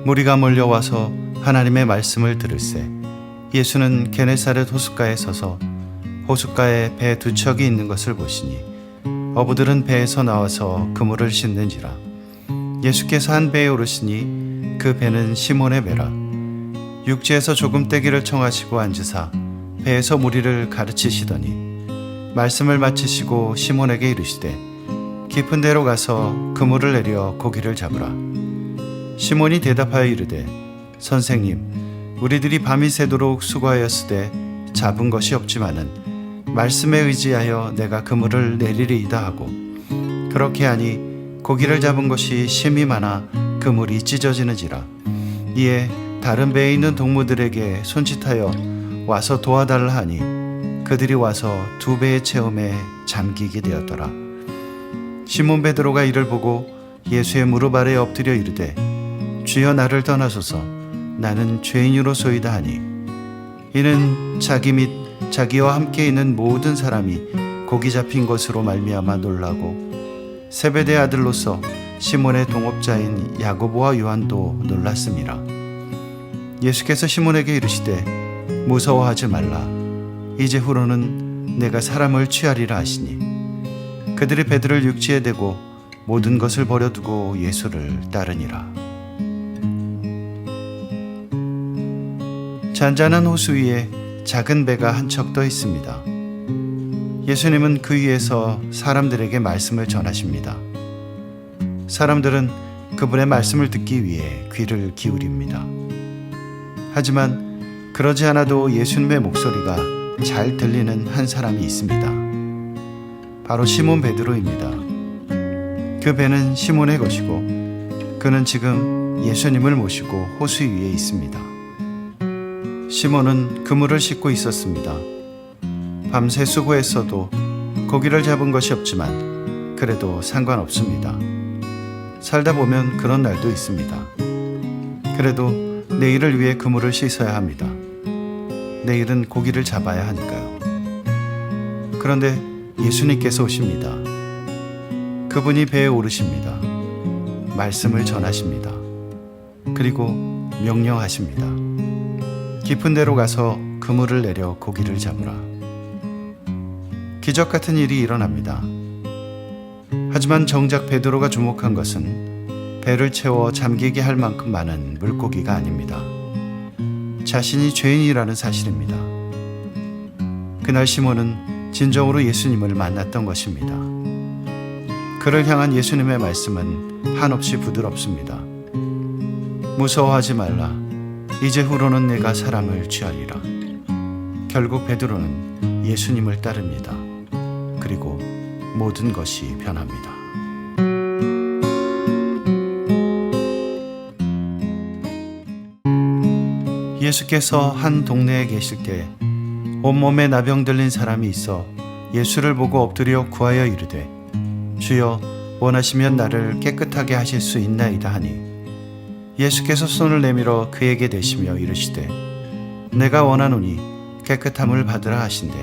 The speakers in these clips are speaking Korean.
무리가 몰려와서 하나님의 말씀을 들을새 예수는 게네사렛 호숫가에 서서 호숫가에 배 두 척이 있는 것을 보시니 어부들은 배에서 나와서 그물을 씻는지라. 예수께서 한 배에 오르시니 그 배는 시몬의 배라. 육지에서 조금 떼기를 청하시고 앉으사 배에서 무리를 가르치시더니 말씀을 마치시고 시몬에게 이르시되 깊은 데로 가서 그물을 내려 고기를 잡으라. 시몬이 대답하여 이르되 선생님, 우리들이 밤이 새도록 수고하였으되 잡은 것이 없지만은 말씀에 의지하여 내가 그물을 내리리이다 하고 그렇게 하니 고기를 잡은 것이 심히 많아 그물이 찢어지는지라. 이에 다른 배에 있는 동무들에게 손짓하여 와서 도와달라 하니 그들이 와서 두 배의 체험에 잠기게 되었더라. 시몬 베드로가 이를 보고 예수의 무릎 아래 엎드려 이르되 주여 나를 떠나소서 나는 죄인으로소이다 하니 이는 자기 및 자기와 함께 있는 모든 사람이 고기 잡힌 것으로 말미암아 놀라고 세베대의 아들로서 시몬의 동업자인 야고보와 요한도 놀랐음이라. 예수께서 시몬에게 이르시되 무서워하지 말라. 이제 후로는 내가 사람을 취하리라 하시니 그들이 배들을 육지에 대고 모든 것을 버려두고 예수를 따르니라. 잔잔한 호수 위에 작은 배가 한 척 떠 있습니다. 예수님은 그 위에서 사람들에게 말씀을 전하십니다. 사람들은 그분의 말씀을 듣기 위해 귀를 기울입니다. 하지만 그러지 않아도 예수님의 목소리가 잘 들리는 한 사람이 있습니다. 바로 시몬 베드로입니다. 그 배는 시몬의 것이고 그는 지금 예수님을 모시고 호수 위에 있습니다. 시몬은 그물을 싣고 있었습니다. 밤새 수고했어도 고기를 잡은 것이 없지만 그래도 상관없습니다. 살다 보면 그런 날도 있습니다. 그래도 내일을 위해 그물을 씻어야 합니다. 내일은 고기를 잡아야 하니까요. 그런데 예수님께서 오십니다. 그분이 배에 오르십니다. 말씀을 전하십니다. 그리고 명령하십니다. 깊은 데로 가서 그물을 내려 고기를 잡으라. 기적 같은 일이 일어납니다. 하지만 정작 베드로가 주목한 것은 배를 채워 잠기게 할 만큼 많은 물고기가 아닙니다. 자신이 죄인이라는 사실입니다. 그날 시몬은 진정으로 예수님을 만났던 것입니다. 그를 향한 예수님의 말씀은 한없이 부드럽습니다. 무서워하지 말라. 이제 후로는 내가 사람을 취하리라. 결국 베드로는 예수님을 따릅니다. 그리고 모든 것이 변합니다. 예수께서 한 동네에 계실 때 온몸에 나병 들린 사람이 있어 예수를 보고 엎드려 구하여 이르되 주여 원하시면 나를 깨끗하게 하실 수 있나이다 하니 예수께서 손을 내밀어 그에게 대시며 이르시되 내가 원하노니 깨끗함을 받으라 하신대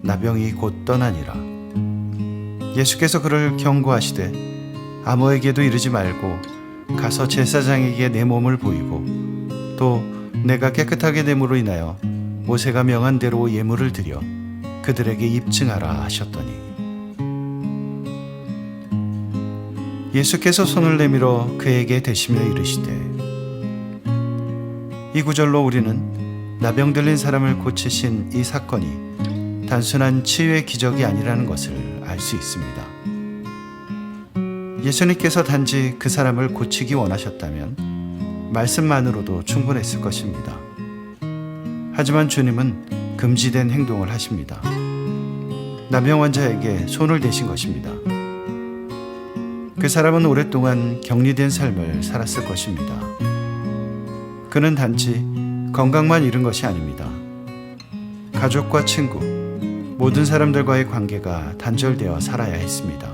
나병이 곧 떠나니라. 예수께서 그를 경고하시되 아무에게도 이르지 말고 가서 제사장에게 내 몸을 보이고 또 내가 깨끗하게 됨으로 인하여 모세가 명한 대로 예물을 드려 그들에게 입증하라 하셨더니 예수께서 손을 내밀어 그에게 대시며 이르시되 이 구절로 우리는 나병 들린 사람을 고치신 이 사건이 단순한 치유의 기적이 아니라는 것을 알 수 있습니다. 예수님께서 단지 그 사람을 고치기 원하셨다면 말씀만으로도 충분했을 것입니다. 하지만 주님은 금지된 행동을 하십니다. 나병 환자에게 손을 대신 것입니다. 그 사람은 오랫동안 격리된 삶을 살았을 것입니다. 그는 단지 건강만 잃은 것이 아닙니다. 가족과 친구, 모든 사람들과의 관계가 단절되어 살아야 했습니다.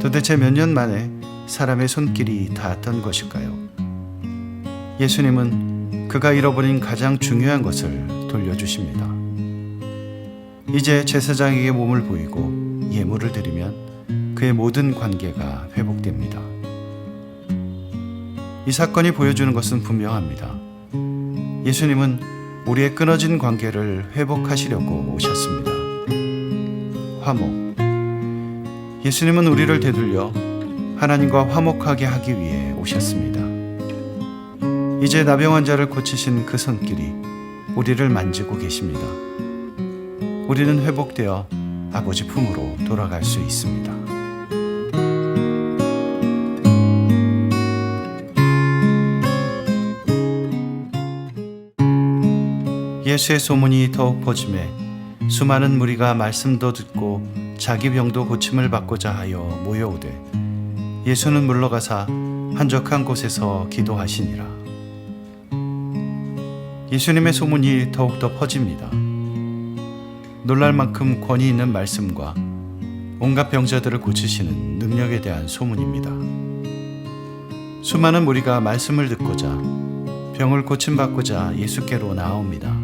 도대체 몇 년 만에 사람의 손길이 닿았던 것일까요? 예수님은 그가 잃어버린 가장 중요한 것을 돌려주십니다. 이제 제사장에게 몸을 보이고 예물을 드리면 그의 모든 관계가 회복됩니다. 이 사건이 보여주는 것은 분명합니다. 예수님은 우리의 끊어진 관계를 회복하시려고 오셨습니다. 화목. 예수님은 우리를 되돌려 하나님과 화목하게 하기 위해 오셨습니다. 이제 나병 환자를 고치신 그 손길이 우리를 만지고 계십니다. 우리는 회복되어 아버지 품으로 돌아갈 수 있습니다. 예수의 소문이 더욱 퍼지매 수많은 무리가 말씀도 듣고 자기 병도 고침을 받고자 하여 모여오되 예수는 물러가사 한적한 곳에서 기도하시니라. 예수님의 소문이 더욱더 퍼집니다. 놀랄 만큼 권위 있는 말씀과 온갖 병자들을 고치시는 능력에 대한 소문입니다. 수많은 무리가 말씀을 듣고자 병을 고침받고자 예수께로 나옵니다.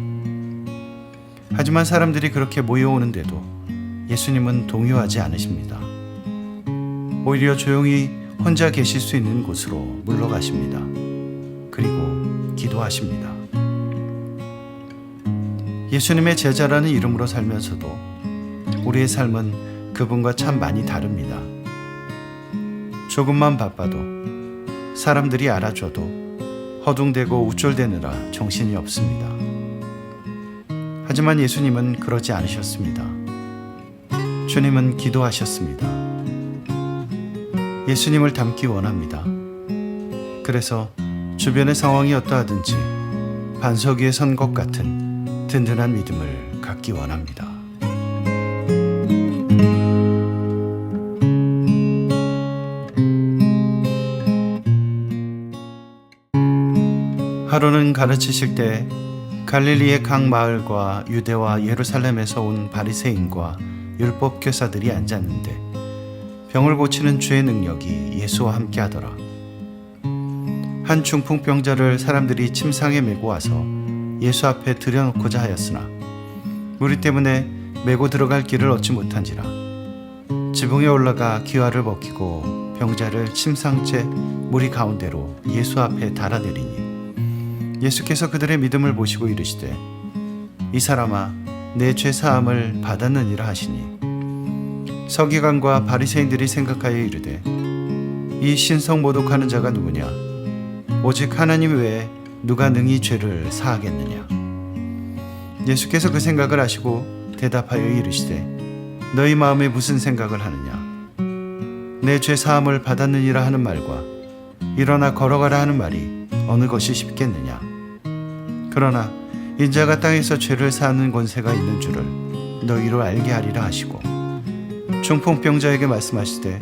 하지만 사람들이 그렇게 모여오는데도 예수님은 동요하지 않으십니다. 오히려 조용히 혼자 계실 수 있는 곳으로 물러가십니다. 그리고 기도하십니다. 예수님의 제자라는 이름으로 살면서도 우리의 삶은 그분과 참 많이 다릅니다. 조금만 바빠도 사람들이 알아줘도 허둥대고 우쭐대느라 정신이 없습니다. 하지만 예수님은 그러지 않으셨습니다. 주님은 기도하셨습니다. 예수님을 닮기 원합니다. 그래서 주변의 상황이 어떠하든지 반석 위에 선 것 같은 든든한 믿음을 갖기 원합니다. 하루는 가르치실 때 갈릴리의 각 마을과 유대와 예루살렘에서 온 바리새인과 율법 교사들이 앉았는데 병을 고치는 주의 능력이 예수와 함께 하더라. 한 중풍병자를 사람들이 침상에 메고 와서 예수 앞에 들여놓고자 하였으나 무리 때문에 메고 들어갈 길을 얻지 못한지라 지붕에 올라가 기와를 벗기고 병자를 침상째 무리 가운데로 예수 앞에 달아내리니 예수께서 그들의 믿음을 보시고 이르시되 이 사람아 내 죄 사함을 받았느니라 하시니 서기관과 바리새인들이 생각하여 이르되 이 신성 모독하는 자가 누구냐 오직 하나님 외에 누가 능히 죄를 사하겠느냐. 예수께서 그 생각을 아시고 대답하여 이르시되 너희 마음에 무슨 생각을 하느냐. 내 죄 사함을 받았느니라 하는 말과 일어나 걸어가라 하는 말이 어느 것이 쉽겠느냐. 그러나 인자가 땅에서 죄를 사하는 권세가 있는 줄을 너희로 알게 하리라 하시고 중풍병자에게 말씀하시되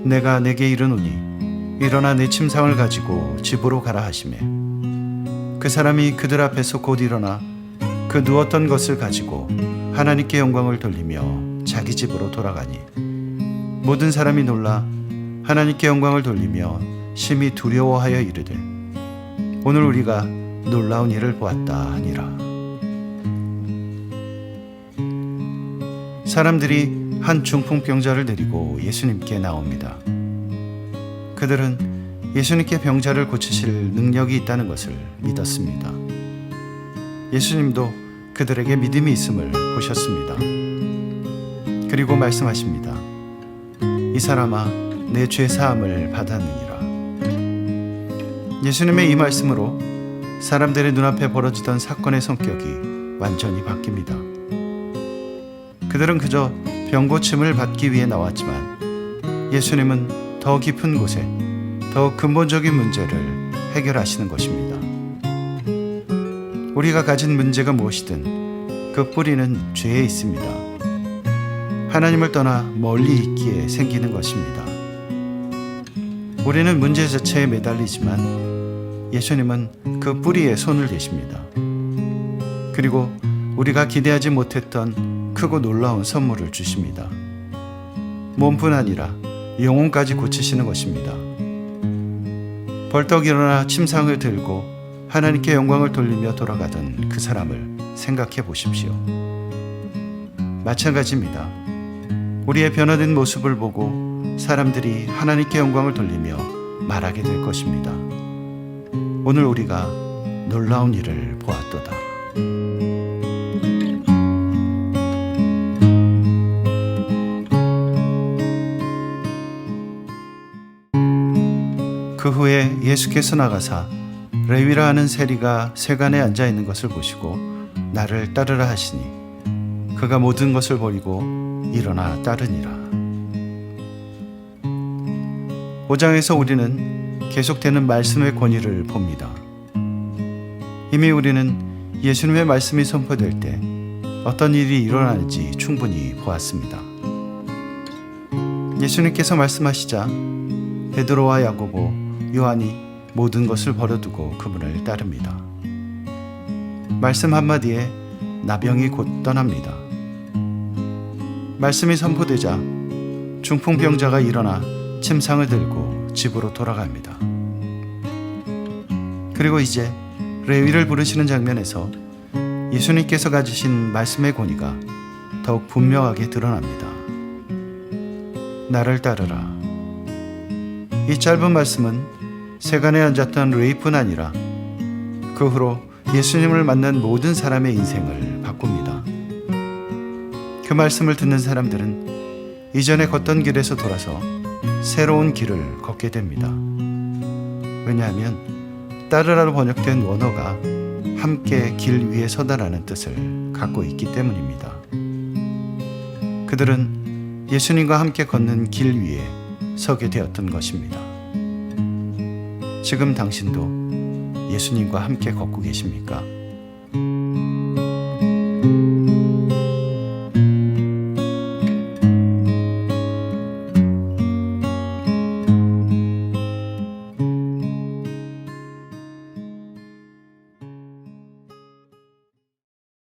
내가 내게 이르노니 일어나 내 침상을 가지고 집으로 가라 하시매 그 사람이 그들 앞에서 곧 일어나 그 누웠던 것을 가지고 하나님께 영광을 돌리며 자기 집으로 돌아가니 모든 사람이 놀라 하나님께 영광을 돌리며 심히 두려워하여 이르되 오늘 우리가 놀라운 일을 보았다 하니라. 사람들이 한 중풍병자를 데리고 예수님께 나옵니다. 그들은 예수님께 병자를 고치실 능력이 있다는 것을 믿었습니다. 예수님도 그들에게 믿음이 있음을 보셨습니다. 그리고 말씀하십니다. 이 사람아 내 죄 사함을 받았느니라. 예수님의 이 말씀으로 사람들의 눈앞에 벌어지던 사건의 성격이 완전히 바뀝니다. 그들은 그저 병고침을 받기 위해 나왔지만 예수님은 더 깊은 곳에 더 근본적인 문제를 해결하시는 것입니다. 우리가 가진 문제가 무엇이든 그 뿌리는 죄에 있습니다. 하나님을 떠나 멀리 있기에 생기는 것입니다. 우리는 문제 자체에 매달리지만 예수님은 그 뿌리에 손을 대십니다. 그리고 우리가 기대하지 못했던 크고 놀라운 선물을 주십니다. 몸뿐 아니라 영혼까지 고치시는 것입니다. 벌떡 일어나 침상을 들고 하나님께 영광을 돌리며 돌아가던 그 사람을 생각해 보십시오. 마찬가지입니다. 우리의 변화된 모습을 보고 사람들이 하나님께 영광을 돌리며 말하게 될 것입니다. 오늘 우리가 놀라운 일을 보았도다. 그 후에 예수께서 나가사 레위라 하는 세리가 세간에 앉아 있는 것을 보시고 나를 따르라 하시니 그가 모든 것을 버리고 일어나 따르니라. 5장에서 우리는 계속되는 말씀의 권위를 봅니다. 이미 우리는 예수님의 말씀이 선포될 때 어떤 일이 일어나는지 충분히 보았습니다. 예수님께서 말씀하시자 베드로와 야고보, 요한이 모든 것을 버려두고 그분을 따릅니다. 말씀 한마디에 나병이 곧 떠납니다. 말씀이 선포되자 중풍병자가 일어나 침상을 들고 집으로 돌아갑니다. 그리고 이제 레위를 부르시는 장면에서 예수님께서 가지신 말씀의 권위가 더욱 분명하게 드러납니다. 나를 따르라. 이 짧은 말씀은 세간에 앉았던 레위뿐 아니라 그 후로 예수님을 만난 모든 사람의 인생을 바꿉니다. 그 말씀을 듣는 사람들은 이전에 걷던 길에서 돌아서 새로운 길을 걷게 됩니다. 왜냐하면 따르라로 번역된 원어가 함께 길 위에 서다라는 뜻을 갖고 있기 때문입니다. 그들은 예수님과 함께 걷는 길 위에 서게 되었던 것입니다. 지금 당신도 예수님과 함께 걷고 계십니까?